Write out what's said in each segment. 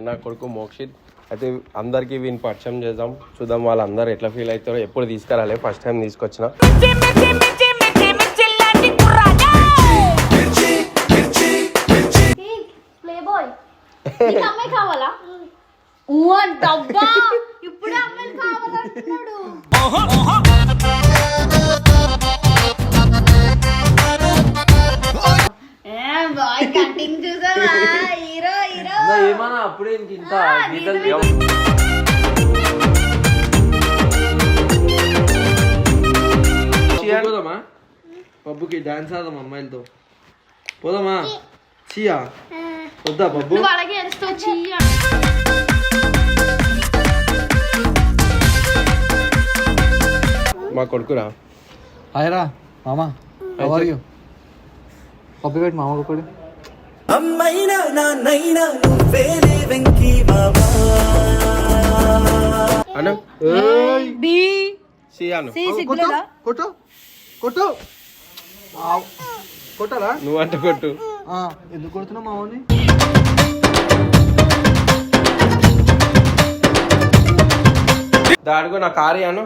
నా కొడుకు మోక్షిత్. అయితే అందరికీ వీని పరిచయం చేద్దాం, చూద్దాం వాళ్ళందరూ ఎట్లా ఫీల్ అవుతారో. ఎప్పుడు తీసుకురాలే, ఫస్ట్ టైం తీసుకొచ్చిన. ఏమన్నా అప్పుడే ఇంత పోదామా పబ్బుకి డాన్స్ ఆడదాం అమ్మాయిలతో, పోదామా? చియా వద్దా పబ్బు? మా కొడుకురా. హాయ్ రా మామా, హౌ ఆర్ యు? పబ్బు పెట్టి మామ కొడుకు అమ్మైనా నాన్నైనా నువ్వేలే వెంకీ బాబా అను బి సి అను. సి సిగ్గులేదా? కొట్టు కొట్టు కొట్టరా? నువ్వు అంటే కొట్టు. ఎందుకు కొడుతున్నావు మామని? దాడుగు నా కారి అను,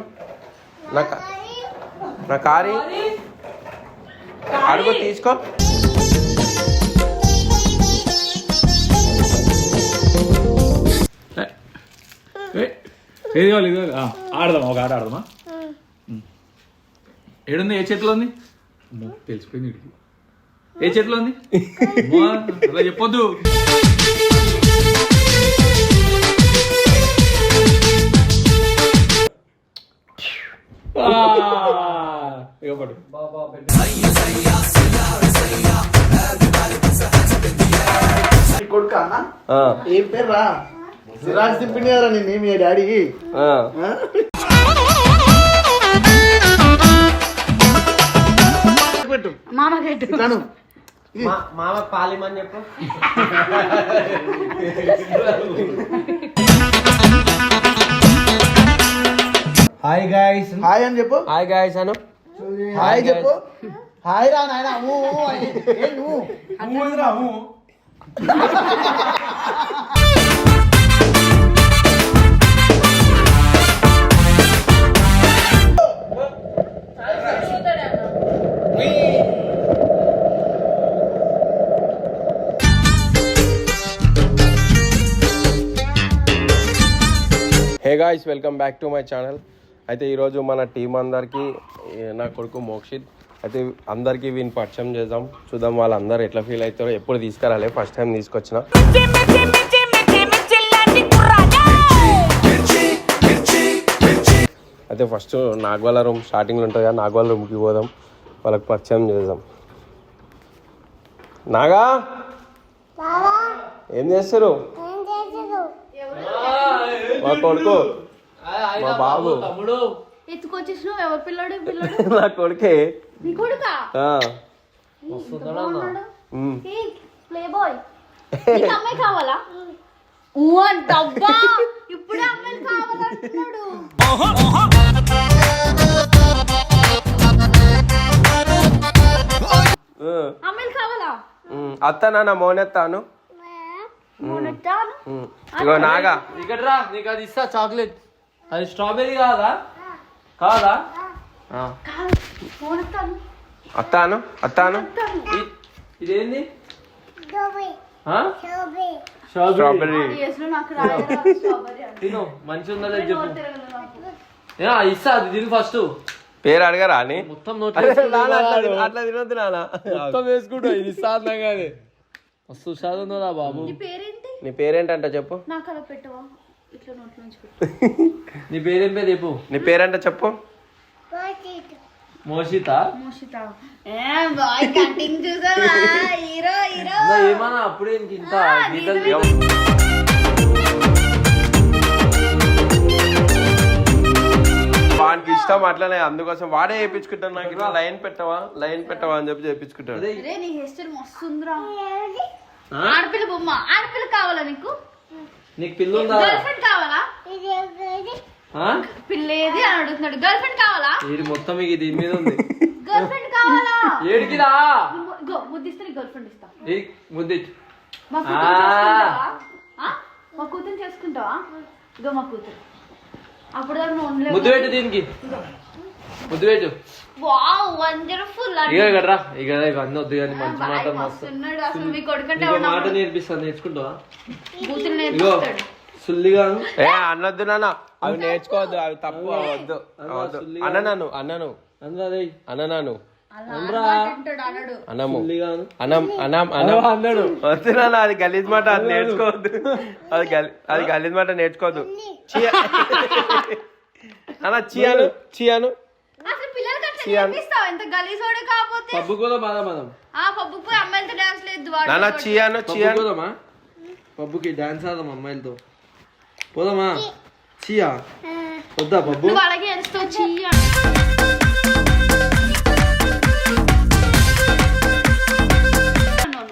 నా కారి అడుగు తీసుకో. ఏది కావాలి ఇది ఆడదామా? ఒక ఆట ఆడదామా? ఏడుంది? ఏ చేతిలో ఉంది? తెలిసిపోయింది. ఇడికి ఏ చేతిలో ఉంది? అలా చెప్పొద్దు. ఇవ్వబడు కొడుక అన్న ఏం పేరు రా? సిరాజ్ తిప్పింది కదా నేను మీ డాడీ. పెట్టు మామ పాలిమని చెప్పు. హాయ్ గాయ్స్, హాయ్ అని చెప్పు. హాయ్ గాయ్స్ అను. హాయ్ చెప్పు. హాయ్ రా నాయన. Hey guys, welcome back to my channel. అయితే ఈరోజు మన టీం అందరికీ నా కొడుకు మోక్షిత్. అయితే అందరికీ వీని పరిచయం చేద్దాం, చూద్దాం వాళ్ళందరూ ఎట్లా ఫీల్ అవుతారో. ఎప్పుడు తీసుకురాలే, ఫస్ట్ టైం తీసుకొచ్చిన. అయితే ఫస్ట్ నాగవాళ్ళ రూమ్ స్టార్టింగ్లో ఉంటుంది కదా, నాగవాళ్ళ రూమ్కి పోదాం, వాళ్ళకి పరిచయం చేద్దాం. నాగా ఏం చేస్తారు? మా కొడుకు, మా బాబు. ఎత్తుకొచ్చేసినావు? ఎవరు పిల్లడు? నా కొడుకే. నీ కొడుకా? Play boy. అమ్మాయి కావాలా? డబ్బా ఇప్పుడే అమ్మాయిలు కావాలంటున్నాడు. అమ్మాయిలు కావాలా? అత్తనా నా మోనెత్తాను. ఇగో నాగా ఇక్కడ రా, నీకు అది ఇస్తా చాక్లెట్. అది స్ట్రాబెర్రీ కాదా? కాదా? అత్తాను అత్తాను. ఇదేంది? స్ట్రాబెర్రీ. తిను, మంచి ఉందా లేదు చెప్పు. ఇస్తా, అది తిను ఫస్ట్. పేరు అడగరా అని మొత్తం అట్లా తినొద్దు నాన్న, మొత్తం వేసుకుంటా. ఇది ఇస్తా అన్నగానే మస్తు షాదు ఉన్నదా బాబు. నీ పేరేంటంట చెప్పు. నీ పేరేం పేరు చెప్పు. నీ పేరేంట చెప్పు. మోషిత. ఏమన్నా అప్పుడే ఇంత వానికి ఇష్టం అట్లనే, అందుకోసం వాడే చేయించుకుంటాను. నాకు ఇట్లా లైన్ పెట్టవా అని చెప్పి చేయించుకుంటాడు. ఆడపిల్ల బొమ్మ, ఆడపిల్ల కావాలా నీకు? నీకు పిల్ల ఉందా? గర్ల్ ఫ్రెండ్ కావాలా? పిల్ల ఏది అని అడుగుతున్నాడు. గర్ల్ ఫ్రెండ్ కావాలా? ఇది మొత్తం మీకు దీని మీద ఉంది. గర్ల్ ఫ్రెండ్ కావాలా? ఏడికిరా ముద్దిస్తే గర్ల్ ఫ్రెండ్ ఇస్తా. ముద్ది తీసుకుంటావా? ఇగో మా కూతురు. అప్పుడు దాకా నువ్వు ఉండలేవు. ముద్దు పెట్టు దీనికి, ముద్దు పెట్టు. Wow, wonderful. ఇక కదరా, ఇక అన్నీ వద్దు కానీ మంచి మాట మస్తు. ఉన్నాడు అసలు మీ కొడుకంటే నీకు మాట నేర్పిస్తాను, నేర్చుకుంటావా? కూతురు ఇగో నేర్పిస్తాడు. సుల్లిగా అన్నొద్దు నాన్న, అవి నేర్చుకోవద్దు, అవి తప్పు, అవద్దు. అన్ననాను అన్నను అన్ననాను అనము అనం అనం అనం అన్నాడు. వద్దు నాన్న, అది గలీజ్ మాట, అది నేర్చుకోవద్దు. అది గలీజ్ మాట నేర్చుకోవద్దు. అన్న చియాను చియాను అసలు పిల్లలకి అట్లా నేర్పిస్తావు? ఎంత గలీజోడు కాకపోతే. పబ్బు కూడా బాధ మనం. పబ్బుకి పోయి అమ్మాయిలతో డాన్స్ లేదు. నాన్న చియాను చియాను పోదామా పబ్బుకి, డాన్స్ ఆడదాం అమ్మాయిలతో. పోదామా? చియా వద్దా పబ్బు? నువ్వు అలాగే వేస్తావు చియా.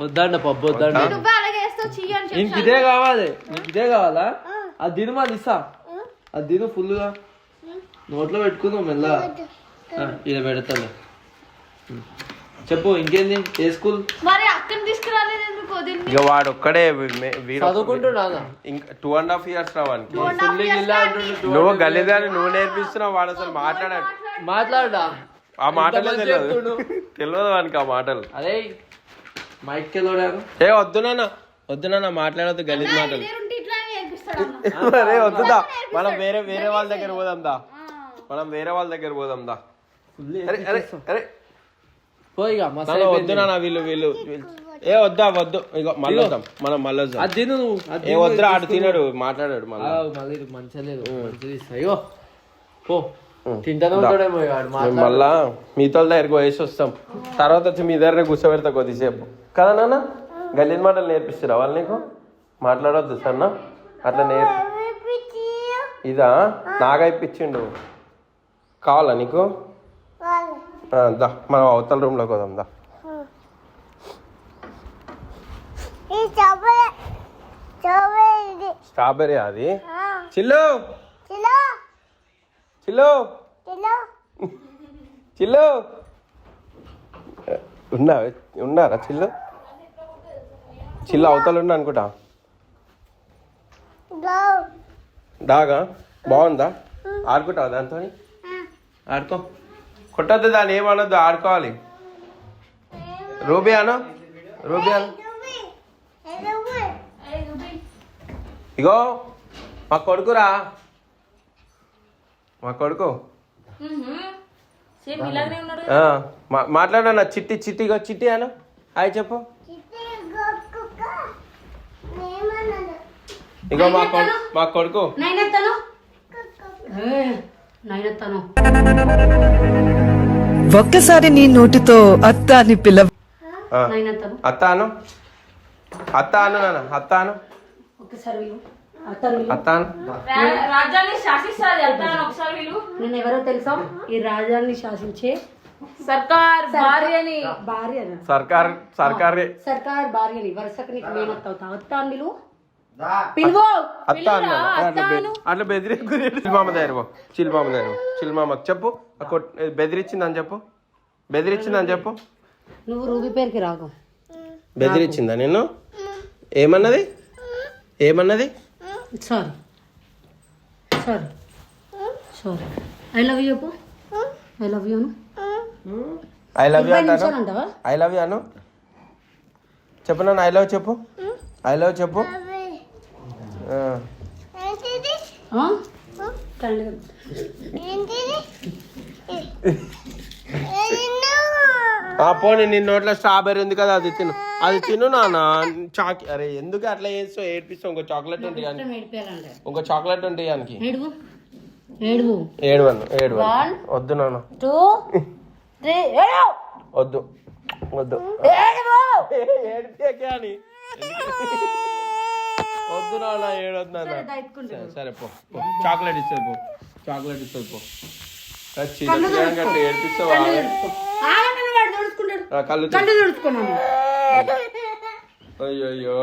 వద్దండి పబ్బు, వద్దండి. నువ్వు అలాగే వేస్తావు చియా అని నీకు ఇదే కావాలి, నీకు ఇదే కావాలా? అది తిను, మాది ఇస్తా. అది తిను ఫుల్గా, నోట్లో పెట్టుకుందాం మెల్ల. ఇలా పెడతాను. చెప్పు ఇంకేంది? ఏ స్కూల్? మరి అక్కని తీసుకురాలేదు ఎందుకు? ఇక వాడు ఒక్కడే చదువుకుంటున్నా ఇంకా 2.5 years రావానికి. నువ్వు గలీదాన్ని నువ్వు నేర్పిస్తున్నావు, వాడు అసలు మాట్లాడాడు. మాట్లాడా? ఆ మాటలే తెలియదు, తెలియదు వానికి ఆ మాటలు. అరే మైక్ కెళ్ళాడు. ఏ వద్దు నాన్న, వద్దు నాన్న, మాట్లాడొద్దు గలీజ్ మాటలు. ఇట్లా నేర్పిస్తాడు. అరే వద్దుదా, మనం వేరే వాళ్ళ దగ్గర పోదాం దా, మనం వేరే వాళ్ళ దగ్గర పోదాం దా. అరే అరే అరే పోయిగా వద్దు నాన్న, వీళ్ళు ఏ వద్దా వద్దు. ఇక మళ్ళీ వద్దాం, మనం మళ్ళీ వద్దాం. అది తిను నువ్వు. ఏ వద్దురా, ఆడు తినడు, మాట్లాడాడు మళ్ళీ. మళ్ళీ మంచిగా లేదు, మంచిది ఇస్తాయో. పో తింటానే ఉంటాడేమో మేము మళ్ళా మీతో దగ్గరికి పోయేసి వస్తాం, తర్వాత వచ్చి మీ దగ్గర కూర్చోబెడతా కొద్దిసేపు కదా నాన్న. గలీజ్ మాటలు నేర్పిస్తారా వాళ్ళు నీకు? మాట్లాడవద్దు సన్న, అట్లా ఇదా నాగైపిచ్చిండు. కావాలా నీకు? దా, మనం అవతల రూమ్లోకి పోదాం దా. స్ట్రాబెరీ అది. చిల్లు చిల్లు చిల్లు ఉన్నారా? చిల్లు అవతల ఉన్నా అనుకుంటా. డాగా బాగుందా? ఆడుకుంటావా దాంతో? ఆడుకో, కొట్టద్దు దాన్ని, ఏమనొద్దు, ఆడుకోవాలి. రూబీ అను, రూబీ అను. ఇగో మా కొడుకురా, మా కొడుకు. మాట్లాడన్నా. చిట్టి చిట్టిగో చిట్టి అను, హాయ్ చెప్పు. ఇగో మా కొడుకు. ఒక్కసారి నీ నోటితో అత్త అని పిలవ. అత్త అను, అత్త అను నాన్న, అత్త అను, అత్త అను. రాజ్యాన్ని శాసిస్తారు వెళ్తాను ఒకసారి. వీళ్ళు నేను ఎవరో తెలుసా? ఈ రాజ్యాన్ని శాసించే సర్కార్ భార్యని. సర్కార్ భార్యని. వరుసకు నీకు మేనత్త అవుతా పిలువు. అత్త అను, అట్లా బెదిరి. చిల్మామ దగ్గర చిల్మామ దగ్గర చిల్మామకు చెప్పు, బెదిరించిందని చెప్పు, బెదిరించిందని చెప్పు. నువ్వు రూబీ పేరుకి రాకు. బెదిరించిందా నిన్ను? ఏమన్నది? ఏమన్నది? Sorry sorry sorry. I love you చెప్పు. ఐ లవ్ యూ అను. ఐ లవ్ యూ అంటాను. అంటావా? ఐ లవ్ యూ అను, చెప్పు నాన్న. ఐ లవ్ చెప్పు, ఐ లవ్ చెప్పు. పోనీ నీ నోట్లో స్ట్రాబెర్రీ ఉంది కదా, అది తిను, అది తిను నాన్న. అరే ఎందుకు అట్లా చేస్తావు? ఏడిపిస్తావు. ఇంకో చాక్లెట్ ఉంటుంది, ఇంకో చాక్లెట్ ఉంటుంది దానికి. ఏడు వద్దు నాన్న, 2 3 వద్దు వద్దు ఏడిపే అని. వద్దు నాన్న, ఏడొద్దు నాన్న. సరే పో, చాక్లెట్ ఇస్తుంది పో, చాక్లెట్ ఇస్తుంది పో. ఏడిపిస్తావా? కళ్ళు తుడుచుకున్నాను. అయ్యో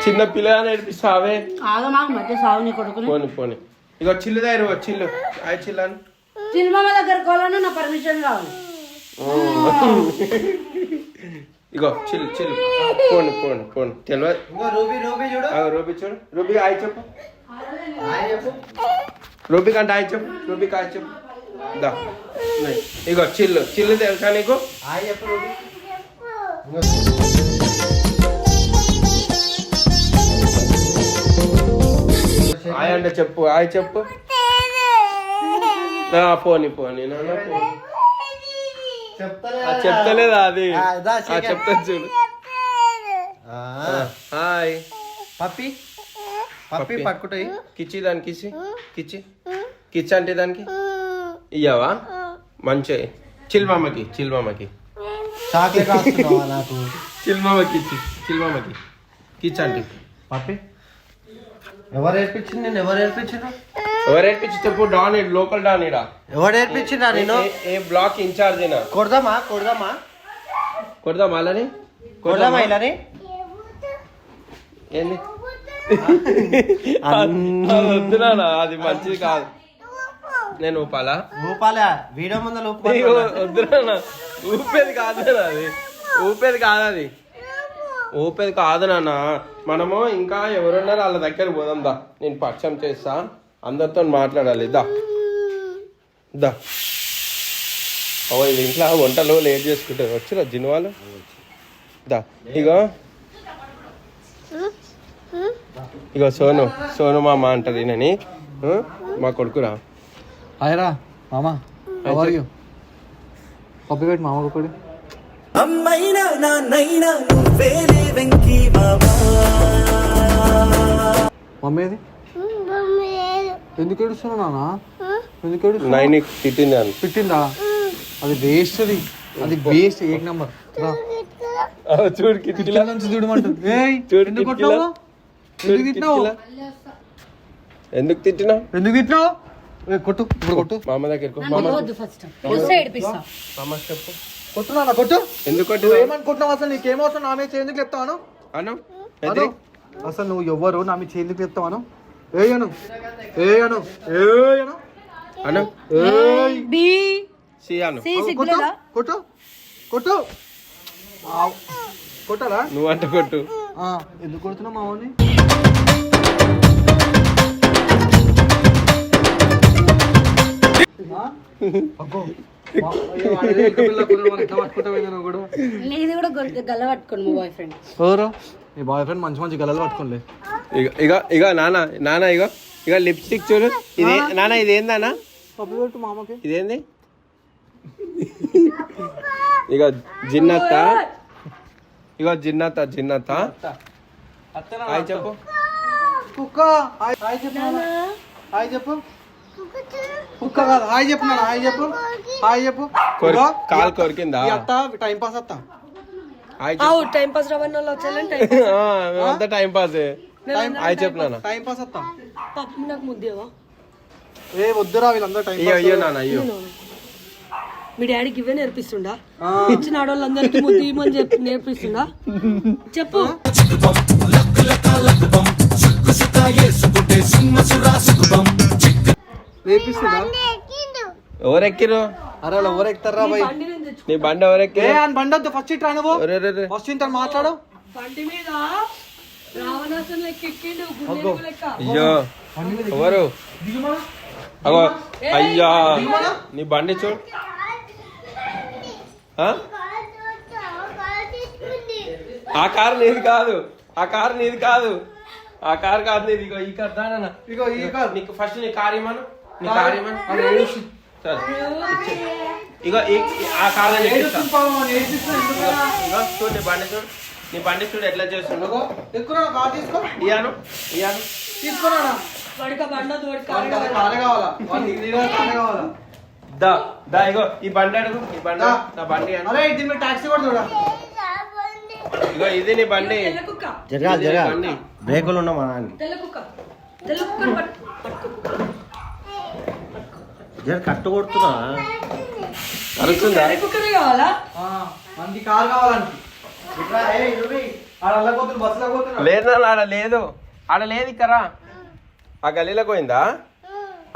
చిన్న పిల్లగానే ఏడిపిస్తావే. పోనీ పోనీ. ఇగో చిల్లు దగ్గర చిల్లు, అయి చిల్లాను. చిల్మమ్మ దగ్గర కోవాలన్నా నా పర్మిషన్ కావాలి. ఇగో చిల్ చిల్ పోండి పోండి పోండి తెలియదు రూబీ చూడు రూబీ హాయ్ చెప్పు రూబీ కంటే హాయ్ చెప్పు రూబీకి హాయ్ చెప్పు దా ఇగో చిల్లు చిల్లు తెలుసా నీకు హాయ్ అంటే చెప్పు హాయ్ చెప్పు పోనీ పోనీ నాన్న పోనీ చెప్తలేదా అది చెప్తా చూడు హాయ్ పప్పి పప్పి పట్టుకుంటాయి కిచ్చి దానికి కిచ్చి కిచ్చి కిచ్చి అంటే దానికి ఇయ్యవా మంచి చిల్మామకి చాక్లెట్ రాస్తున్నావా నాకు చిల్మామకి ఇచ్చి చిల్మామకి కిచ్ అంటే పప్పి ఎవరు నేర్పించింది నేను ఎవరు నేర్పించిండు ఎవరు నేర్పించి చెప్పు డాన్ లోకల్ డాన్ ఇడా ఎవరు నేర్పించిందా నేను ఏ బ్లాక్ ఇన్ఛార్జ్ అయినా కొడదామా అలాని ఇలాని ఏంది వద్దునా అది మంచిది కాదు నేను ఊపాలా వీడియో ముందర వద్దునా ఊపేది కాదు అది ఊపేది కాదు నాన్న మనము ఇంకా ఎవరున్నారు వాళ్ళ దగ్గర పోదాం దా నేను పరిచయం చేస్తా అందరితో మాట్లాడాలి దా ఇది ఇంట్లో వంటలు లేట్ చేసుకుంటారు వచ్చిరా జిన్వాలు దా ఇగో సోను మామ అంటది నని మా కొడుకురా హాయ్రా మామా పప్పి పెట్టి మామ కొడుకు అమ్మైనా నాన్నైనా నువ్వేలే వెంకీ బాబా మమ్మీ ఏది ఎందుకు ఏడుస్తున్నావు నాన్న ఎందుకు ఏడుస్తున్నావు నైని తిట్టిందా అది వేస్ట్ అది వేస్ట్ ఏక్ నంబర్ చూడు కిటికీల నుంచి చూడమంటుంది ఎందుకు తిట్టినావు కొట్టు ఇప్పుడు కొట్టు మామ దగ్గర మామ చెప్పు కొట్టు నాన్న కొట్టు ఎందుకు కొట్టు ఏమనుకుంటున్నావు అసలు నీకేమవసరం నా మీద చేందుకు చెప్తాను అను అసలు నువ్వు ఎవరు నా మీద చేందుకు చెప్తాను ఏయను అను కొట్టు కొట్టాలా నువ్వు అంట కొట్టు ఎందుకు కొడుతున్నావు మామని ఇది కూడా గల్ల పట్టుకోండి మా బాయ్ ఫ్రెండ్ మీ బాయ్ ఫ్రెండ్ మంచి గల్లలు పట్టుకోలే ఇక నాన్న ఇక లిప్స్టిక్ చూడు ఇదే నాన్న ఇదేందన్నా పప్పు పెట్టు మామకి ఇదేంది ఇక జిన్నత్త హాయ్ చెప్పు కుక్క హాయ్ చెప్పు హాయ్ చెప్పు కుక్క కాదు హాయ్ చెప్పు నాన్న హాయ్ చెప్పు కాలు కొరికిందా టైం పాస్ అత్తా టైం పాస్ రవన్న అంతా టైం పాస్ హాయ్ చెప్పు నాన్న టైం పాస్ అత్తా పప్పు నాకు ముద్దేవా వద్దురా వీళ్ళందరూ టైం అయ్యో నాన్న అయ్యో మీ డాడీకి ఇవే నేర్పిస్తుండా ఇచ్చిన ఆడవాళ్ళందరికీ ముద్దు ఇవ్వమని చెప్పి నేర్పిస్తుండా చెప్పు నేర్పిస్తుందా ఎవరెక్కిరు అరే ఎవరు ఎక్కుతారా బాయ్ నీ బండి ఎవరెక్కి బండి వద్దు ఫస్ట్ ఇట్లా నువ్వు ఫస్ట్ ఇంత మాట్లాడు బండి మీద రావణాసుని లెక్క ఎక్కిండు లెక్క అయ్యో ఎవరు అగో అయ్యా నీ బండి చూడు ఆ కారు నీది కాదు నీది ఇగో ఈ కారు దానా ఇగో ఈ కారు నీకు ఫస్ట్ నీ కారు ఇవ్వను ఇగో ఆ కారు చూడు నీ బండి చూడు ఎట్లా చేస్తున్నావు ఎక్కువ కార్ తీసుకో ఇయాను తీసుకున్నా వాడికి బండ తోడు కారు కావాలా కావాలా దా ఇగో ఈ బండి అడుగు ఈ బండి నా బండి అరే ఇది మీ టాక్సీ కూడా చూడ ఇగో ఇది నీ బండి బండి బ్రేకులు ఉన్నామా తెల్ల కుక్క కట్టు కొడుతున్నా అరుస్తుందా కుక్కనే కావాలా మనకి కారు కావాలంటే బస్సులో లేదు ఆడ లేదు ఇక్కడ ఆ గల్లీలో పోయిందా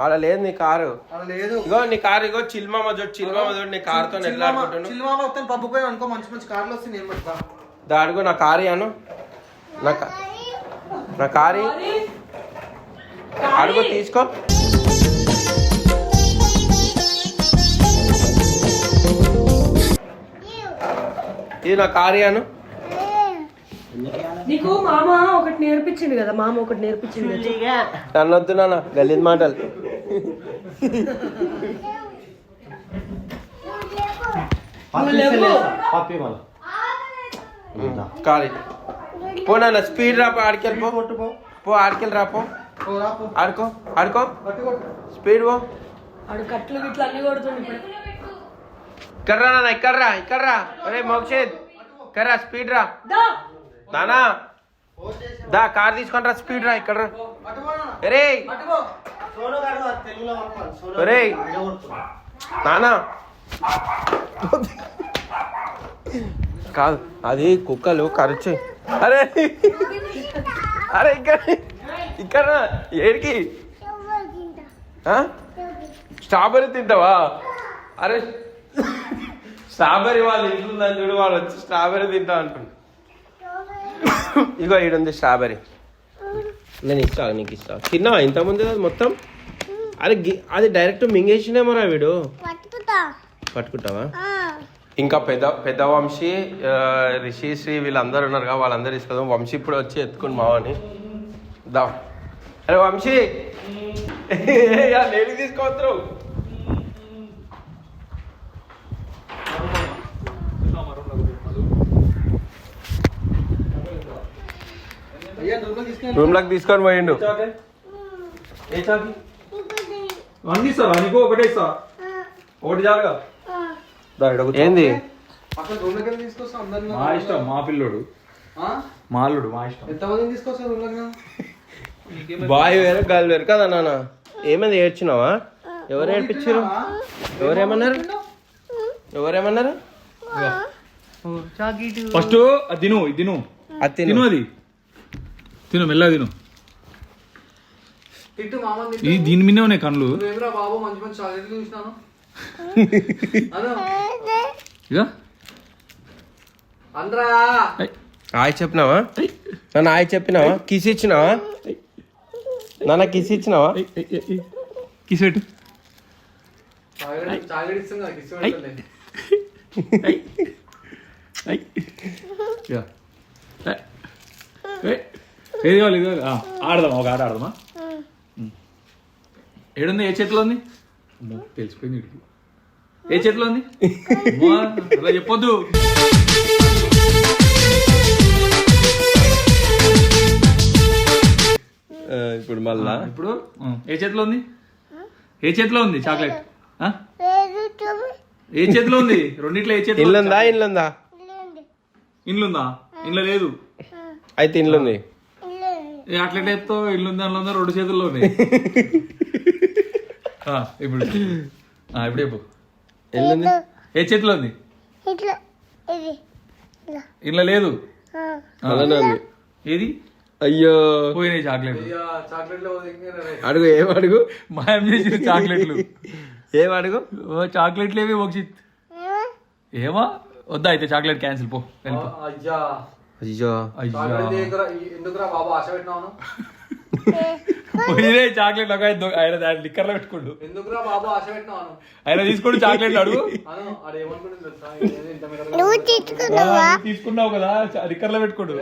అలా లేదు నీ కారు. అలా లేదు. ఇగో నీ కారు, ఇగో చిల్మామ చూడు నీ కారుతో ఎట్లా ఆడుకుంటున్నావు. చిల్మామ వస్తాను పప్పు పోయి అనుకో, మంచి మంచి కార్లు వస్తే నేను పట్టుతా. దాడుగు నా కారు అను, నా కారు అడుగు తీసుకో. ఇది నా కారు అను. నీకు మామ ఒకటి నేర్పించిండు కదా, మామ ఒకటి నేర్పించిండు. నన్ను వద్దు నాన్న గలీజ్ మాటలు. కారు పో నాన్న, స్పీడ్ రాపో, ఆడికెళ్ళి పో ఆడికెళ్ళి రాపో, ఆడుకో ఆడుకో స్పీడ్ పో. ఆడు కట్లు గిట్లు అన్ని కొడుతుంది. ఇక్కడ రా నాన్న, ఇక్కడ రా. అరే మోక్షిత్ ఇక్కడ రా, స్పీడ్ రా నానా. దా కార్ తీసుకొని రా, స్పీడ్ రా. ఇక్కడ రా. అరే అరే నానా కాదు, అది కుక్కలు కరిచి. అరే అరే ఇక్కడ ఏడికి స్ట్రాబెర్రీ తింటావా? అరే స్ట్రాబెర్రీ వాళ్ళు ఇంట్లో ఉందని చూడు, వాళ్ళు వచ్చి స్ట్రాబెర్రీ తింటా అంటుండు. ఇగో ఈడుంది స్ట్రాబెర్రీ, నేను ఇస్తాను నీకు ఇస్తా. తిన్నావా ఇంతకుముందు మొత్తం? అరే అది డైరెక్ట్ మింగేసినేమోరా వీడు. పట్టుకుంటావా? ఇంకా పెద్ద వంశీ, రిషిశ్రీ వీళ్ళందరూ ఉన్నారు కదా, వాళ్ళందరూ తీసుకుందాం. వంశీ ఇప్పుడు వచ్చి ఎత్తుకుని మావని. దా అరే వంశీ నేను తీసుకోవచ్చు. రూమ్ లోకి తీసుకొని పోయిండు. అన్ని ఇస్తారా నీకు? ఒకటే ఇస్తా, ఒకటి చాలుగా. ఏంది అసలు రూమ్ దగ్గర తీసుకొస్తా అందరిని. మా ఇష్టం, మా పిల్లోడు మా అల్లుడు, మా ఇష్టం. ఎంతమందిని తీసుకొస్తా రూమ్ దగ్గర? బాయ్ వేరే గర్ల్ వేరు కదా నాన్న. ఏమైంది, ఏడ్చినావా? ఎవరు ఏడ్పించారు? ఎవరేమన్నారు? ఫస్ట్ అది తిను, ఇది తిను, అది తిను, అది తిను, మెల్లగా తిను. తిట్టు మామని. ఈ దీని మీదే ఉన్నాయి కళ్ళు. నువ్వేమరా బాబు మంచి మంచి చాక్లెట్లు చూసినాను. ఇక అందరా హాయ్ చెప్పినావా నాన్న? హాయ్ చెప్పినావా? కిస్ ఇచ్చినావా నాన్న? కిస్ ఇచ్చినావా? కిస్ పెట్టు. చాక్లెట్ ఇస్తాం కదా, కిస్ పెట్టండి. ఏది కావాలి, ఇది కావాలి. ఆడదామా, ఒక ఆట ఆడదామా? ఏడుంది? ఏ చేతిలో ఉంది? తెలిసిపోయింది వీడికి. ఏ చేతిలో ఉంది? అలా చెప్పొద్దు. ఇప్పుడు మళ్ళా ఇప్పుడు ఏ చేతిలో ఉంది? ఏ చేతిలో ఉంది చాక్లెట్? ఏ చేతిలో ఉంది? రెండిట్లో ఏ చేతిలో? ఇల్లుందా? ఇల్లుందా? ఇండ్లుందా? ఇంట్లో లేదు. అయితే ఇల్లుంది. అట్లా చెప్తావు, ఇల్లుందా అందులో ఉందా? రెండు చేతుల్లో ఉన్నాయి. ఇప్పుడు ఇప్పుడు చెప్పు, ఇల్లుంది. ఏ చేతిలో ఉంది? ఇంట్లో లేదు. అలానే ఉంది. ఏది? అయ్యో పోయినాయి చాక్లెట్. చాక్లెట్లు అడుగు, ఏం అడుగు? మాయం చేసి చాక్లెట్లు. ఏం అడుగు? చాక్లెట్లు ఏవి మోక్షిత్? ఏమా వద్దా? అయితే చాక్లెట్ క్యాన్సిల్, పో వెళ్ళిపో. అయ్యా అయ్యో ఎందుకురా బాబు ఆశ పెట్టినాను? పోయినాయి చాక్లెట్. ఆయన లిక్కర్లో పెట్టుకోండు. ఎందుకురా బాబు ఆశ పెట్టినాను? ఆయన తీసుకోండి చాక్లెట్లు. అడుగు. తీసుకున్నావు కదా, లిక్కర్లో పెట్టుకోండు.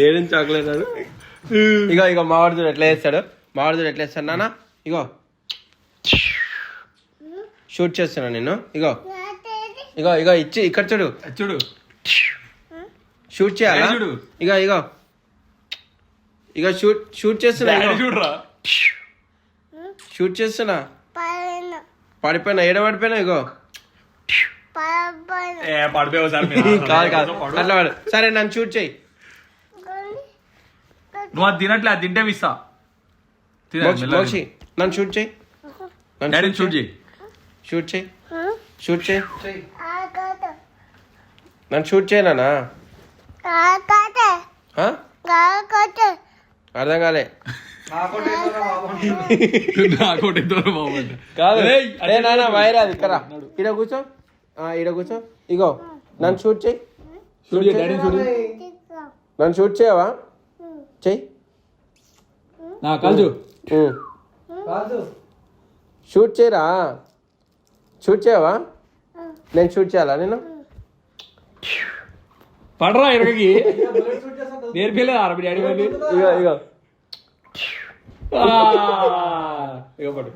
ఏడు చాక్లెట్ అడు. ఇగో మావాడు చూడు ఎట్లా వేస్తాడు. మావాడు చూడు ఎట్లా వేస్తాడు నాన్న. ఇగో షూట్ చేస్తున్నా నేను. ఇగో ఇగో ఇగో ఇచ్చి ఇక్కడ చూడు, చూడు షూట్ చేయాలా? చూడు. ఇగో ఇగో ఇగో షూట్ చేస్తున్నా. చూడరా, షూట్ చేస్తున్నా. పడిపోయినా, ఏడ పడిపోయినా. ఇగో పడిపోయావు సార్. కాదు కాదు అట్లా వాడు. సరే నన్ను షూట్ చేయి. నువ్వు అది తినట్లే, అది తింటే ఇస్తా. మోక్షి నన్ను షూట్ చేయి. షూట్ చేయి, షూట్ చేయి, షూట్ చేయి. నన్ను షూట్ చేయనా? అర్థం కాలే నాకోటి దూరం బాగుంది కాదు ఏ నాన్న వైరా ఇక్కడ ఈడ కూర్చో ఈడ కూర్చో ఇగో నన్ను షూట్ చేయి డాడీ చూడు నన్ను షూట్ చేయవా చెయ్యి నా కాల్చు షూట్ చేయరా షూట్ చేయవా నేను షూట్ చేయాలా నేను పడరా ఇరగకి నేర్పిలేదు అరబి డాడీ వాళ్ళు ఇగో ఇగో ఇగో పడు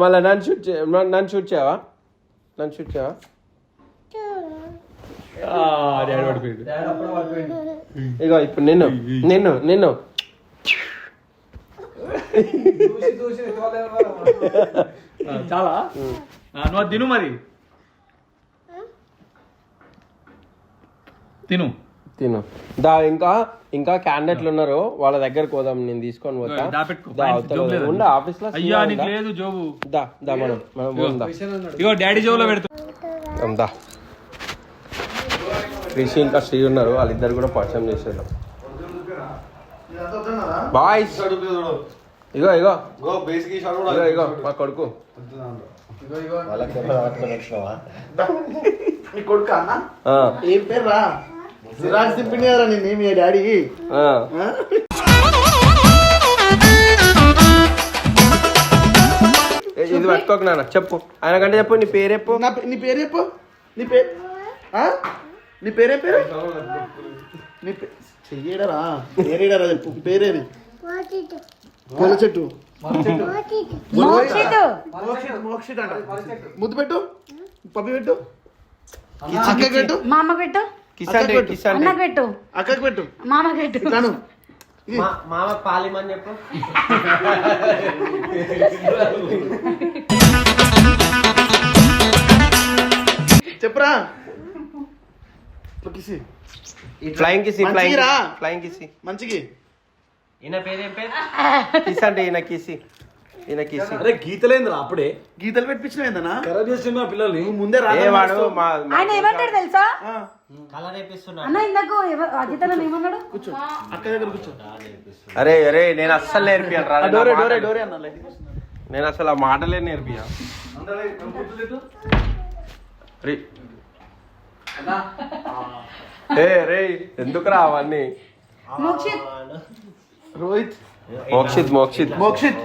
మళ్ళీ నన్ను షూట్ చేయవా నన్ను షూట్ చేయవా డాడీ పడిపోయాడు ఇగో ఇప్పుడు నిన్ను నిన్ను నిన్ను చాలా నువ్వు తిను మరి తిను తిను దా ఇంకా ఇంకా క్యాండిడేట్లు ఉన్నారు వాళ్ళ దగ్గరకు పోదాం నేను తీసుకొని పోతా దాపెట్టుకో. దా, అవతల జోబులో ఉండు ఆఫీస్ లో అయ్యా నీకు లేదు జోబు దా దా మనం పోదాం దా. ఇగో డాడీ జోబులో పెడుతు దా రిషి ఇంకా శ్రీ ఉన్నారు వాళ్ళిద్దరు కూడా పరిచయం చేసేద్దాం బాయ్స్ ఇగో ఇగో ఇగో ఇగో మా కొడుకు కొడుకు అన్న ఆ, ఏం పేరు రా సిరాజ్ తిప్పింది కదా నిన్ను మీ డాడీ ఆ. ఇది పట్టుకోక నాన్న చెప్పు ఆయన కంటే చెప్పు నీ పేరు చెప్పు నీ పేరు చెప్పు నీ పేరు నీ పేరే పేరు నీ చెయ్యడరా పేరేడరా చెప్పు పేరేది పూల చెట్టు మోక్షిత్ అంట ముద్దు పెట్టు పప్పి పెట్టు అక్కకి పెట్టు మామ పెట్టు కిసాన్ రే, కిసాన్ రే. అన్నకు పెట్టు అక్కకి పెట్టు మామ పెట్టు ఇట్లాను మామ పాలిమని చెప్పు చెప్పురా కిసి ఫ్లయింగ్ కిసి ఫ్లయింగ్ మంచిగా రా. ఫ్లయింగ్ కిసి మంచికి ఈయన పేరేం పేరు కిసి అంటే ఈయన కిసి ఈయన కిసి అరే గీతలేందిరా అప్పుడే గీతలు పెట్టించిన ఏందన్నా ఖరాబ్ చేస్తున్నా పిల్లల్ని నువ్వు ముందే రా ఏ వాడు ఆయన ఏమంటాడు తెలుసా ఆ, అన్న ఇందాక అజితనం ఏమన్నాడు కూర్చో అక్క దగ్గర కూర్చో అరే అరే నేను అస్సలు నేర్పియను రా, డోరే నా డోరే మాటలు. డోరే అన్న లైట్ నేను అసలు ఆ మాటలే నేర్పియా రే ఏ రే ఎందుకురా అవన్నీ మోక్షిత్ రోహిత్ మోక్షిత్ మోక్షిత్ మోక్షిత్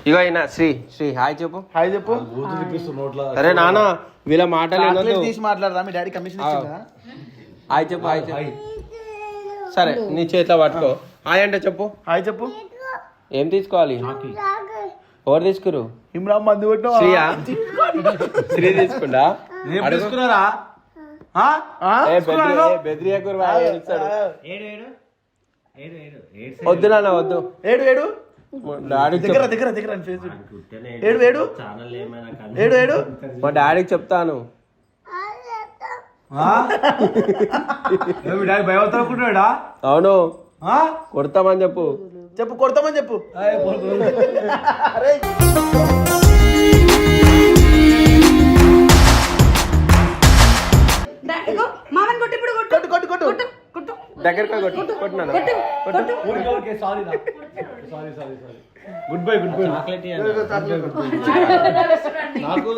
ఇగో అయినా శ్రీ శ్రీ హాయ్ చెప్పు హాయ్ చెప్పు అరే నాన్న వీళ్ళ మాటలు చాక్లెట్ వినొద్దు. తీసి మాట్లాడరా మీ డాడీ కమిషన్ ఇచ్చిందా హాయ్ చెప్పు హాయ్ చెప్పు సరే నీ చేతిలో పట్టుకో హాయ్ అంటే చెప్పు హాయ్ చెప్పు ఏం తీసుకోవాలి ఎవరు తీసుకురు ఇమ్రాన్ మంది కొట్టినావా? శ్రీయా శ్రీ తీసుకుంటా అడుగు. తీసుకున్నారా ఏ బెదిరియా గురు ఇస్తాడు వద్దు నాన్న వద్దు ఏడు ఏడు డాడీకి దగ్గర చెప్- దగ్గర దగ్గర ఫేస్ ఏడు ఏడు ఏడు ఏడు మా డాడీకి చెప్తాను డాడీ భయపడతానుకుంటున్నాడా అవును కొడతామని చెప్పు చెప్పు కొడతామని చెప్పు అరే మామని కొట్టు ఇప్పుడు కొట్టు కొట్టు కొట్టు కొట్టు కొట్టు దగ్గరగా కొట్టు కొట్టినాను కొట్టు గుడ్ బై గుడ్ బై నాకు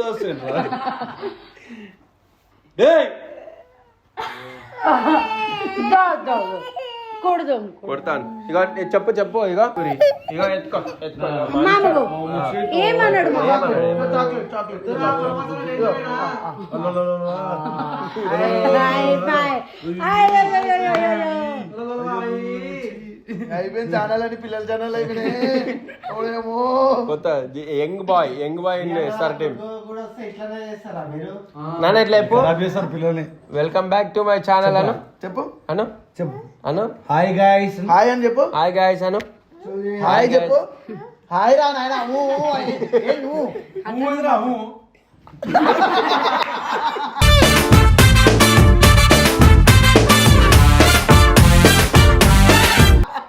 కొడదాం కొడతాను ఇక చెప్పు చెప్పు ఇక ఇక ఎత్తుకో ఎత్తుకో మామకు ఏమన్నాడు మామకు అయిపోయింది ఛానల్ అని పిల్లల ఛానల్ అయిపోయినాయి కొత్త యంగ్ బాయ్ సార్ టీమ్ నాన్న ఎట్లా చెప్పు పిల్లల్ని welcome back to my channel అను చెప్పు అను చెప్పు అను హాయ్ గాయ్స్ హాయ్ అని చెప్పు హాయ్ గాయస్ అను హాయ్ చెప్పు హాయ్ రా నాయన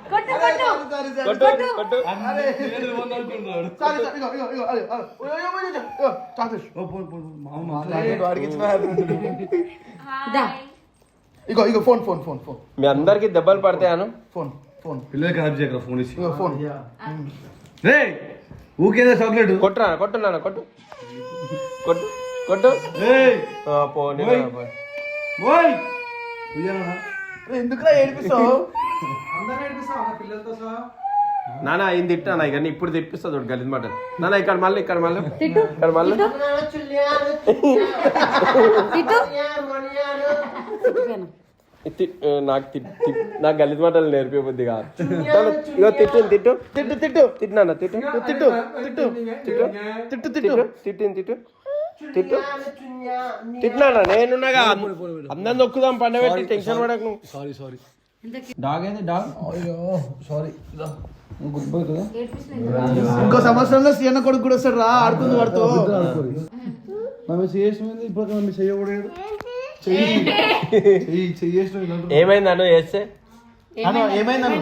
కొట్టు కొట్టు కొట్టు కొట్టు సారీ ఇగో ఇగో ఇగో అదే చాక్లెట్ ఇగో ఇగో ఫోన్ ఫోన్ ఫోన్ ఫోన్ మీ అందరికి దెబ్బలు పడతాయను ఫోన్ ఫోన్ పిల్లలు ఖరాబ్ చేయకరా ఫోన్ ఇచ్చి ఇగో ఫోన్ రే ఊకేదా చాక్లెట్ కొట్టురా కొట్టు నాన్న కొట్టు కొట్టు కొట్టు పోనీ ఓయ్ ఎందుకురా ఏడిపిస్తావు నాన్న ఆయన తిట్టాను ఇక ఇప్పుడు తెప్పిస్తా చూడు గలీజ్ మాట నాన్న ఇక్కడ మళ్ళీ ఇక్కడ మళ్ళీ ఇక్కడ మళ్ళీ నాకు గలీజ్ మాటలు నేర్పిపోద్ది కాదు ఇగో తిట్టు తిట్టు తిట్టు తిట్టు తిట్టినా తిట్టు తిట్టు తిట్టు తిట్టు తిట్టు తిట్టు తిట్టింది తిట్టు తిట్టు తిట్టినా నేనున్నాగా అందరం నొక్కుదాం పండగ పెట్టి టెన్షన్ పడకు నువ్వు సారీ సారీ డాగ్ ఏంది డాగ్ సారీ ఇంకో సంవత్సరంలో సీఎన్న కొడుకు కూడా వస్తాడు రా ఆడుతుంది వాడుతూ చేసింది ఇప్పుడు మమ్మీ చెయ్యకూడదు చెయ్యేసిన ఏమైంది అను చేస్తే ఏమైందన్న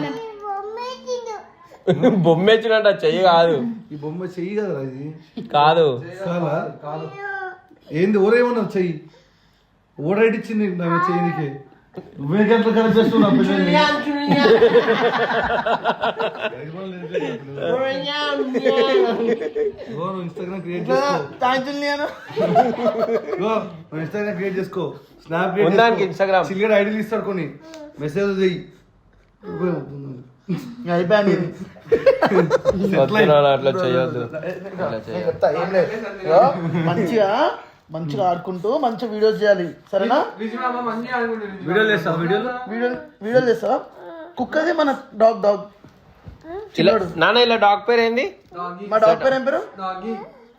బొమ్మ ఇచ్చినట్ట చెయ్యి కాదు ఈ బొమ్మ చెయ్యి కదరా ఇది కాదు కాదు ఏంది ఓరేమన్నారు చెయ్యి ఓడైటిచ్చింది నాకు చెయ్యికి నువ్వే గంటలు కరెక్ట్ చేస్తున్నావు పిల్లల్ని ఇన్స్టాగ్రామ్ క్రియేట్ చేసుకో స్నాప్ ఉందానికి ఇన్స్టాగ్రామ్ సిల్గర్ ఐడీలు ఇస్తాడు కొన్ని మెసేజ్ చెయ్యి అయిపోయాను అట్లా చేయొద్దు మంచిగా మంచిగా ఆడుకుంటూ మంచిగా వీడియోస్ చేయాలి సరేనా వీడియోలు చేస్తావా వీడియోలు చేస్తావా కుక్కది మన డాగ్ డాగ్ నాన్న ఇలా డాగ్ పేరు ఏంది మా డాగ్ పేరు ఏం పేరు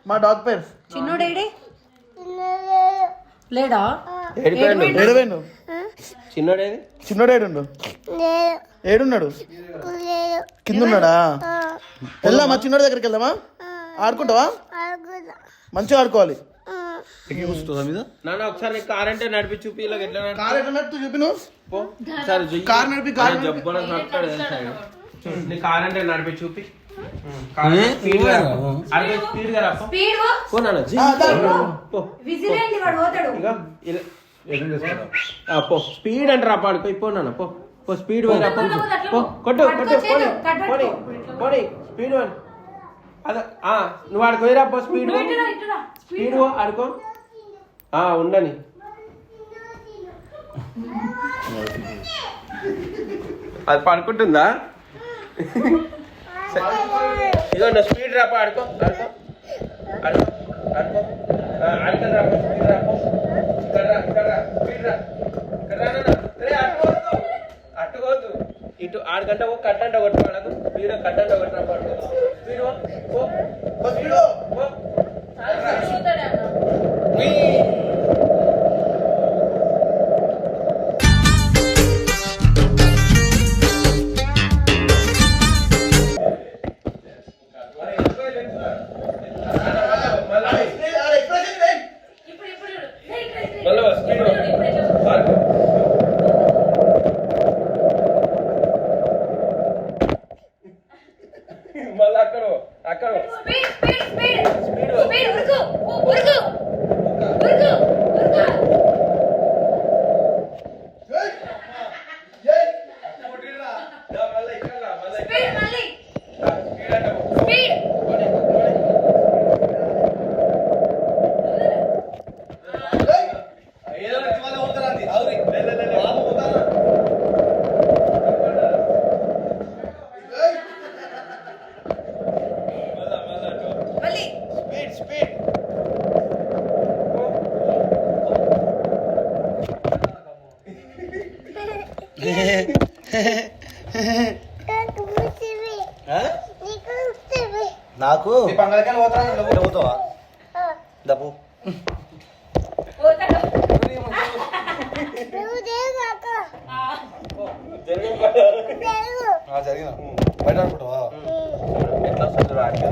మా డాగ్ పేరు చిన్నోడేడే లేడా ఏడవేండు చిన్నోడేది చిన్నోడు ఏడున్నాడు కింద ఉన్నాడా వెళ్దామా చిన్నోడి దగ్గరికి వెళ్దామా ఆడుకుంటావా మంచిగా ఆడుకోవాలి నాన్న ఒకసారి నీకు కార్ అంటే నడిపి చూపి ఇలా ఎట్లా కార్ ఎట్లా నడుతూ చూపి నువ్వు కార్ నడిపి నీ కార్ అంటే నడిపి చూపి స్పీడ్ గా రా పో నాన్న పో విజిలేంటి వాడు పోతాడు ఇంకా పో స్పీడ్ అంటే రా పాడుకో పో నాన్న పో పో స్పీడ్ పోయి రా పో కొట్టు కొట్టు పోనీ పోనీ స్పీడ్ పోయి అదే నువ్వు ఆడుకో రా పో స్పీడ్ స్పీడ్ ఆడుకో ఉండని అది పడుకుంటుందా ఇదో స్పీడ్ రాపో ఆడుకో ఆడుకో ఆడుకో ఆడుకో ఆడుకొని రాపో స్పీడ్ రాపో ఇక్కడ రా స్పీడ్ రా ఇక్కడ రా అట్టుకోవద్దు ఇటు 6 గంట కట్టంట కొట్టు వాళ్ళకు స్పీడ్ కట్టంట కొట్టిన పడుకో స్పీడ్ పో స్పీడ్ పో మళ్ళీ అక్కడ అక్కడ నాకు పంగలకాయలు పోతావా డబ్బు జరిగిన బయట అనుకుంటావా ఎట్లా వస్తుంది ఆడుకో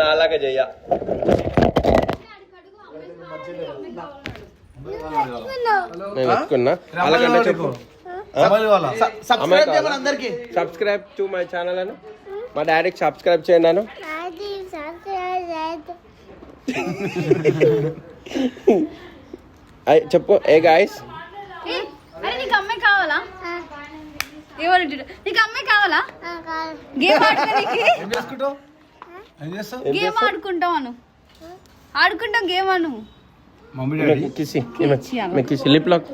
అలాగే చెయ్య నేను ఎత్తుకున్నా అలాగంటే చెప్పు సబ్స్క్రైబ్ టు మై ఛానల్ అను మా డాడీకి సబ్స్క్రైబ్ చేయండి అను చెప్పు ఏ గాయస్ అరే నీకు అమ్మాయి కావాలా ఎవరు నీకు అమ్మాయి కావాలా గేమ్ ఆడుకోనికి గేమ్ ఆడుకుంటాను ఆడుకుంటాం గేమ్ అను కిసి కిసి లిప్ లాక్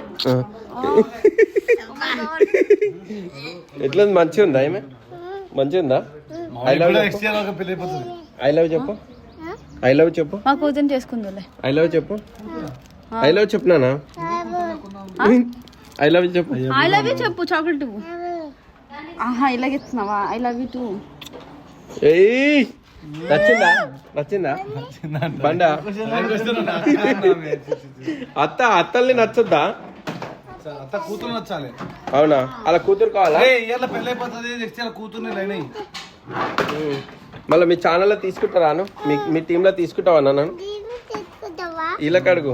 ఎట్లా మంచిగా ఉందా ఏమే మంచిగా ఉందా ఐ లవ్ చెప్పు ఐ లవ్ చెప్పు మా కూతురు చేసుకుందులే ఐ లవ్ చెప్పు ఐ లవ్ చెప్పునా ఐ లవ్ చెప్పు ఐ లవ్ యూ చెప్పు చాక్లెట్ ఆహా ఇలాగెత్తున్నావా ఐ లవ్ యూ టూ ఏయ్ నచ్చిందా నచ్చిందా బండా అత్తల్ని నచ్చొద్దా అత్త కూతురు నచ్చాలి. అవునా అలా కూతురు కావాలా ఇయర్లో పెళ్ళి అయిపోతుంది నెక్స్ట్ ఇయర్ కూతుర్ని లైనయి మళ్ళీ మీ ఛానల్లో తీసుకుంటారాను మీ టీంలో తీసుకుంటావా నన్ను ఇలా కడుగు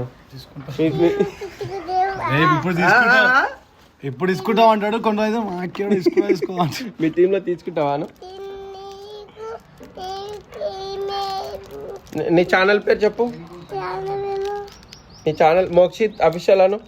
ఇప్పుడు తీసుకుంటాం అంటాడు కొంత మాకేడు తీసుకో మీ టీంలో తీసుకుంటావాను నీ ఛానల్ పేరు చెప్పు నీ ఛానల్ మోక్షిత్ అఫీషియల్ అను